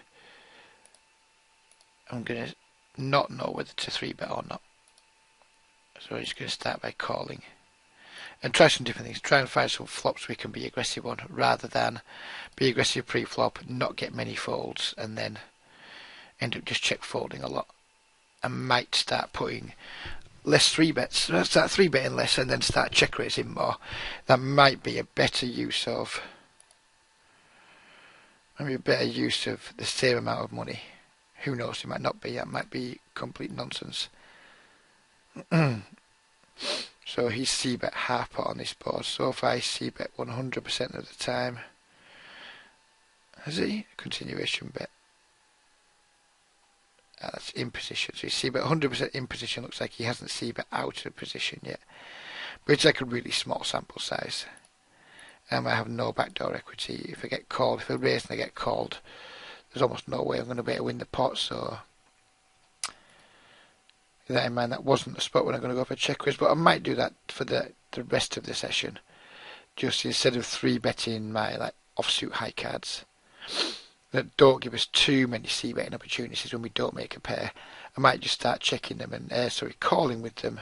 I'm going to not know whether to 3-bet or not. So I'm just going to start by calling. And try some different things. Try and find some flops we can be aggressive on rather than be aggressive pre-flop, not get many folds, and then end up just check folding a lot. I might start putting less 3-bets. Start 3-betting less and then start check raising more. That might be a better use of the same amount of money. Who knows? It might not be. That might be complete nonsense. So he's c-bet half pot on this board. So far he's c-bet 100% of the time. Has he? Continuation bet. That's in position. So he's c-bet 100% in position. Looks like he hasn't c-bet out of position yet. But it's like a really small sample size. I have no backdoor equity. If I get called, if I raise and I get called, there's almost no way I'm going to be able to win the pot, so with that in mind, that wasn't the spot when I'm going to go for check raise, but I might do that for the rest of the session, just instead of 3-betting my like offsuit high cards that don't give us too many c-betting opportunities when we don't make a pair. I might just start checking them and calling with them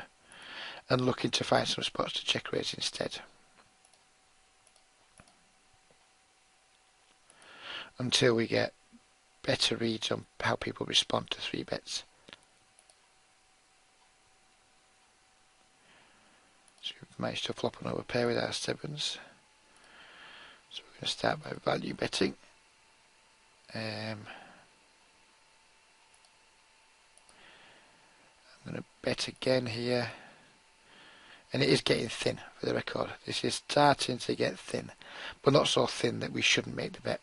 and looking to find some spots to check raise instead, until we get better reads on how people respond to 3-bets. So we've managed to flop another pair with our 7s. So we're going to start by value betting. I'm going to bet again here. And it is getting thin, for the record. This is starting to get thin, but not so thin that we shouldn't make the bet.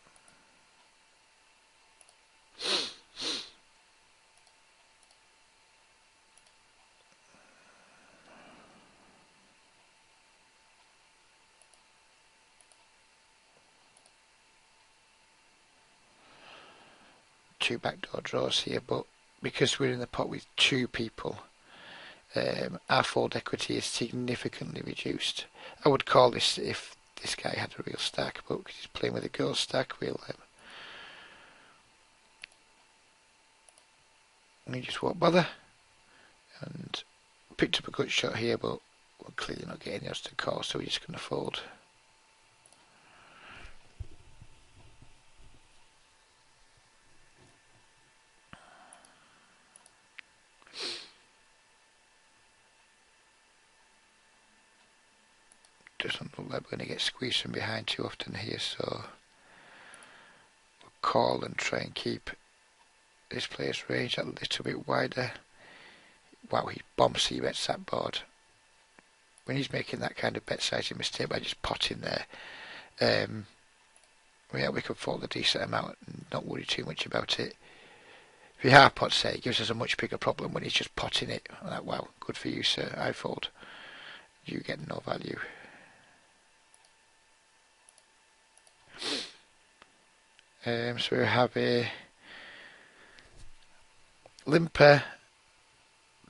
Two backdoor draws here, but because we're in the pot with 2 people, our fold equity is significantly reduced. I would call this if this guy had a real stack, but because he's playing with a girl stack, we just won't bother. And picked up a good shot here, but we're clearly not getting else to call, so we're just going to fold. Doesn't look like we're going to get squeezed from behind too often here, so we'll call and try and keep this player's range a little bit wider. Wow, he bomb c-bets that board. When he's making that kind of bet sizing mistake by just potting there, yeah, we could fold a decent amount and not worry too much about it. If you hard pot, say, it gives us a much bigger problem when he's just potting it. I'm like, wow, good for you, sir. I fold. You get no value. So we have a limper,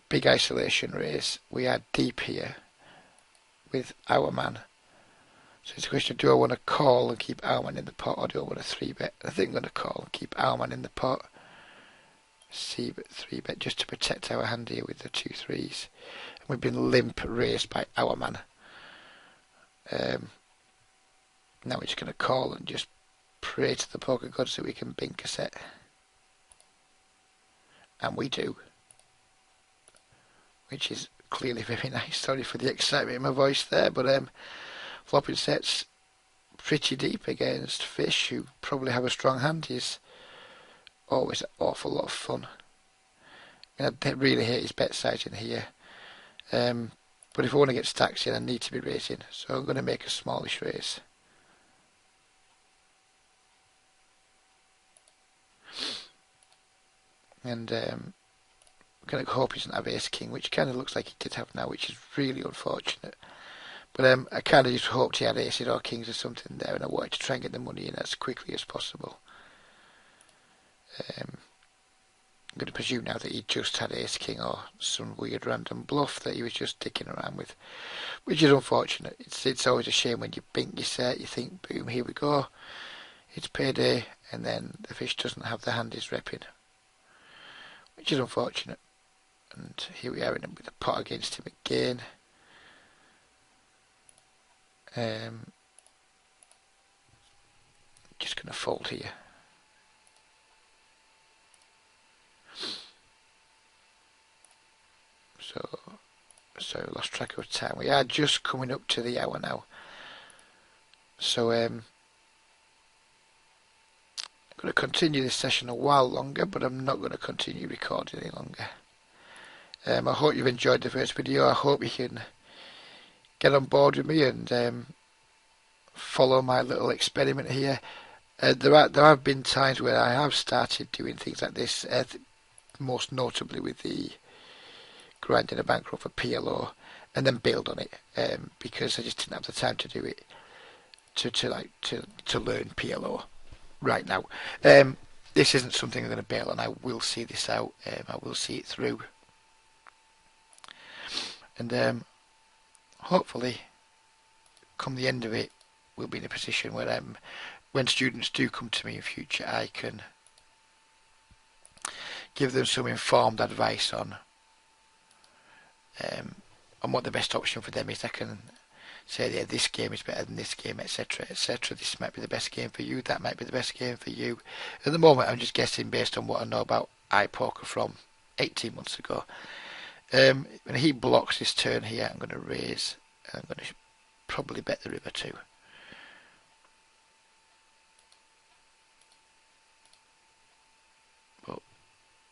big isolation raise. We are deep here with our man. So it's a question, do I want to call and keep our man in the pot, or do I want to 3-bet? I think I'm going to call and keep our man in the pot. C-bet, 3-bet, just to protect our hand here with the 2 3s. And we've been limp raised by our man. Now we're just going to call and just pray to the poker gods that we can bink a set. And we do. Which is clearly very nice. Sorry for the excitement in my voice there, but flopping sets pretty deep against fish, who probably have a strong hand, is always an awful lot of fun. I mean, I really hate his bet sizing here. But if I want to get stacks in, I need to be raising. So I'm going to make a smallish raise. And I'm going to hope he doesn't have ace king, which kind of looks like he did have now, which is really unfortunate. But I kind of just hoped he had aces or kings or something there, and I wanted to try and get the money in as quickly as possible. I'm going to presume now that he just had ace king or some weird random bluff that he was just dicking around with, which is unfortunate. It's always a shame when you bink your set, you think, boom, here we go, it's payday, and then the fish doesn't have the hand he's repping, which is unfortunate. And here we are with a pot against him again. Just going to fold here. So lost track of time. We are just coming up to the hour now. So I'm going to continue this session a while longer, but I'm not going to continue recording any longer. I hope you've enjoyed the first video. I hope you can get on board with me and follow my little experiment here. There have been times where I have started doing things like this, most notably with the grinding a bankroll for PLO, and then bailed on it because I just didn't have the time to do it to learn PLO right now. this isn't something I'm going to bail on. I will see this out. I will see it through. And hopefully, come the end of it, we'll be in a position where when students do come to me in future, I can give them some informed advice on what the best option for them is. I can say, yeah, this game is better than this game, etc., etc. This might be the best game for you. That might be the best game for you. At the moment, I'm just guessing based on what I know about iPoker from 18 months ago. When he blocks his turn here, I'm going to raise. I'm going to probably bet the river too. But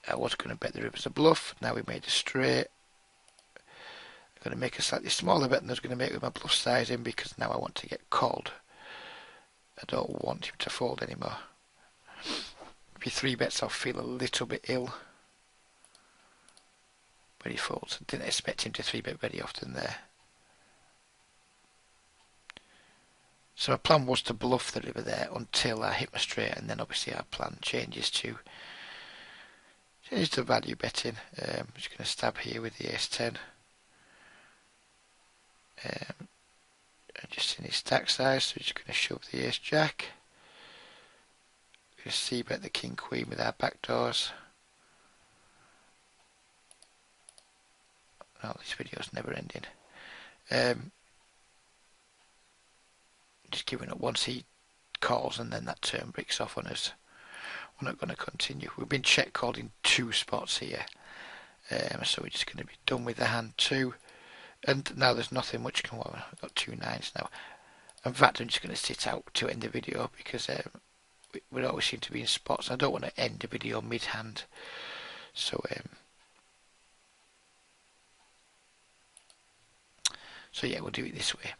I was going to bet the river's a bluff. Now we made a straight. I'm going to make a slightly smaller bet than I was going to make with my bluff size in, because now I want to get called. I don't want him to fold anymore. If he 3-bets, I'll feel a little bit ill. But he folds. I didn't expect him to 3-bet very often there. So my plan was to bluff the river there until I hit my straight, and then obviously our plan changes to value betting. I'm just going to stab here with the ace-10. Just in his stack size, so we're just going to shove the ace-jack. We're going to c-bet the king-queen with our backdoors. Oh, this video's never ending. Just giving up once he calls, and then that turn breaks off on us. We're not going to continue. We've been check called in 2 spots here, so we're just going to be done with the hand 2. And now there's nothing much can. Well, I've got 2 9s now. In fact, I'm just going to sit out to end the video, because we always seem to be in spots. I don't want to end the video mid-hand, so yeah, we'll do it this way.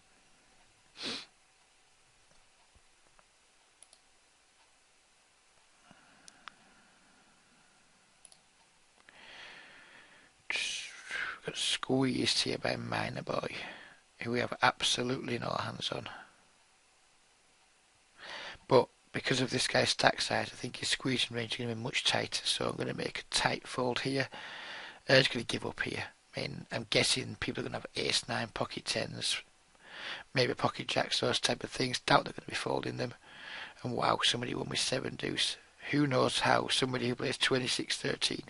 Got squeezed here by Minor Boy, who we have absolutely no hands on. But because of this guy's stack size, I think his squeezing range is going to be much tighter, so I'm going to make a tight fold here. I'm just going to give up here. I mean, I'm guessing people are going to have ace-9, pocket 10s, maybe pocket jacks, those type of things. Doubt they're going to be folding them. And wow, somebody won with 7 deuce. Who knows how somebody who plays 26-13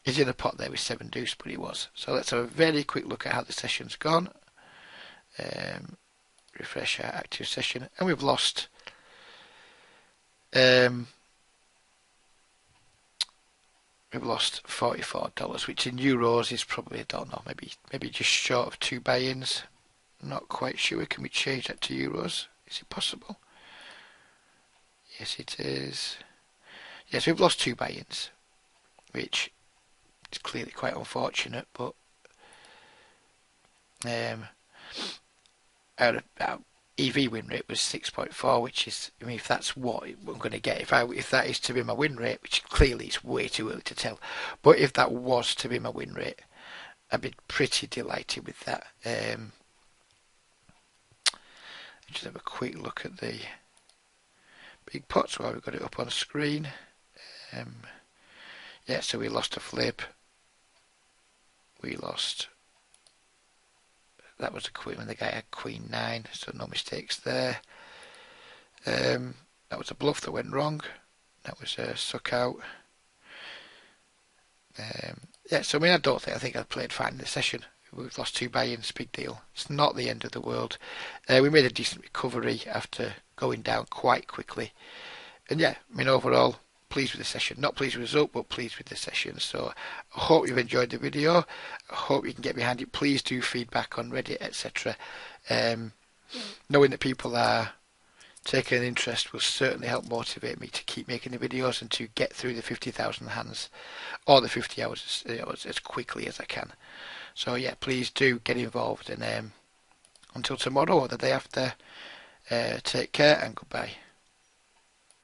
is in a pot there with 7 deuce, but he was. So let's have a very quick look at how the session's gone. Refresh our active session, and we've lost $44, which in euros is probably, I don't know, maybe just short of 2 buy-ins. Not quite sure. Can we change that to euros? Is it possible? Yes, it is. Yes, we've lost 2 buy-ins, which is clearly quite unfortunate, but our EV win rate was 6.4, which is, I mean, if that's what I'm going to get, if that is to be my win rate, which clearly is way too early to tell, but if that was to be my win rate, I'd be pretty delighted with that. Just have a quick look at the big pots while we've got it up on screen. Yeah, so we lost a flip. We lost. That was a queen when the guy had queen 9, so no mistakes there. That was a bluff that went wrong. That was a suck out. Yeah, so I mean, I think I played fine in the session. We've lost 2 buy-ins, big deal. It's not the end of the world. We made a decent recovery after going down quite quickly. And yeah, I mean, overall, pleased with the session. Not pleased with the result, but pleased with the session. So I hope you've enjoyed the video. I hope you can get behind it. Please do feedback on Reddit, etc. Knowing that people are taking an interest will certainly help motivate me to keep making the videos and to get through the 50,000 hands or the 50 hours as quickly as I can. So yeah, please do get involved, and until tomorrow or the day after, take care and goodbye.